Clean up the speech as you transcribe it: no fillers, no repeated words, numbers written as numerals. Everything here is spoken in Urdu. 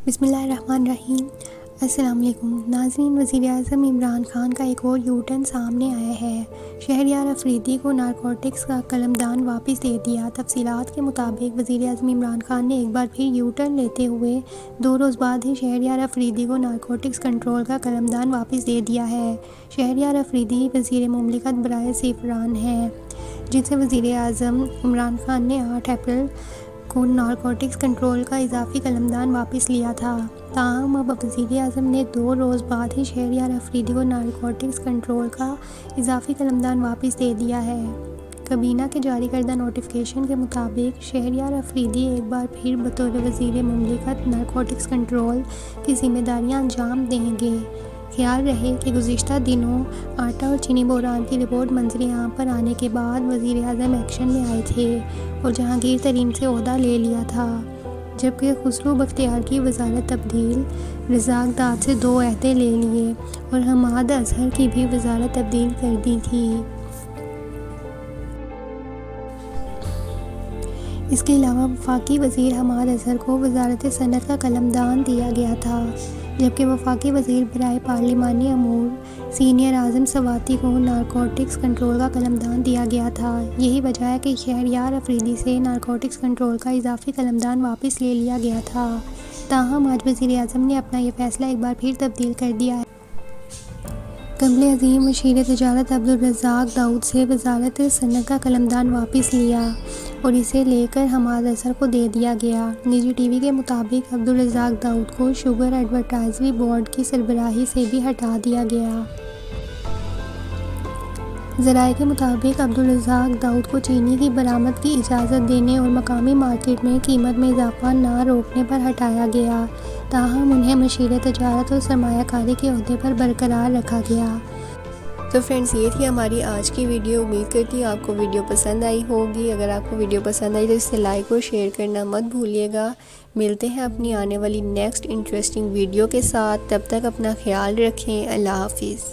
بسم اللہ الرحمن الرحیم۔ السلام علیکم ناظرین، وزیر اعظم عمران خان کا ایک اور یو ٹرن سامنے آیا ہے۔ شہریار افریدی کو نارکوٹکس کا قلمدان واپس دے دیا۔ تفصیلات کے مطابق وزیر اعظم عمران خان نے ایک بار پھر یو ٹرن لیتے ہوئے 2 روز بعد ہی شہریار افریدی کو نارکوٹکس کنٹرول کا قلمدان واپس دے دیا ہے۔ شہریار افریدی وزیر مملکت برائے زعفران ہیں، جن سے وزیر اعظم عمران خان نے 8 اپریل کو نارکوٹکس کنٹرول کا اضافی قلمدان واپس لیا تھا۔ تاہم اب وزیر اعظم نے 2 روز بعد ہی شہریار افریدی کو نارکوٹکس کنٹرول کا اضافی قلمدان واپس دے دیا ہے۔ کابینہ کے جاری کردہ نوٹیفکیشن کے مطابق شہریار افریدی ایک بار پھر بطور وزیر مملکت نارکوٹکس کنٹرول کی ذمہ داریاں انجام دیں گے۔ خیال رہے کہ گزشتہ دنوں آٹا اور چینی بحران کی رپورٹ منظر عام پر آنے کے بعد وزیر اعظم ایکشن میں آئے تھے اور جہانگیر ترین سے عہدہ لے لیا تھا، جبکہ خسرو بختیار کی وزارت تبدیل، رزاق داؤد سے 2 عہدے لے لیے اور حماد اظہر کی بھی وزارت تبدیل کر دی تھی۔ اس کے علاوہ وفاقی وزیر حماد اظہر کو وزارت صنعت کا قلمدان دیا گیا تھا، جبکہ وفاقی وزیر برائے پارلیمانی امور سینئر اعظم سواتی کو نارکوٹکس کنٹرول کا قلمدان دیا گیا تھا۔ یہی وجہ ہے کہ شہریار افریدی سے نارکوٹکس کنٹرول کا اضافی قلمدان واپس لے لیا گیا تھا۔ تاہم آج وزیر اعظم نے اپنا یہ فیصلہ ایک بار پھر تبدیل کر دیا ہے۔ قمر عظیم وزیر تجارت عبدالرزاق داؤد سے وزارت صنعت کا قلمدان واپس لیا اور اسے لے کر حماد اظہر کو دے دیا گیا۔ نجی ٹی وی کے مطابق عبدالرزاق داؤد کو شوگر ایڈوائزری بورڈ کی سربراہی سے بھی ہٹا دیا گیا۔ ذرائع کے مطابق عبدالرزاق داؤد کو چینی کی برآمد کی اجازت دینے اور مقامی مارکیٹ میں قیمت میں اضافہ نہ روکنے پر ہٹایا گیا، تاہم انہیں مشیر تجارت اور سرمایہ کاری کے عہدے پر برقرار رکھا گیا۔ تو فرینڈز، یہ تھی ہماری آج کی ویڈیو۔ امید کرتی ہوں آپ کو ویڈیو پسند آئی ہوگی۔ اگر آپ کو ویڈیو پسند آئی تو اسے لائک اور شیئر کرنا مت بھولیے گا۔ ملتے ہیں اپنی آنے والی نیکسٹ انٹرسٹنگ ویڈیو کے ساتھ۔ تب تک اپنا خیال رکھیں۔ اللہ حافظ۔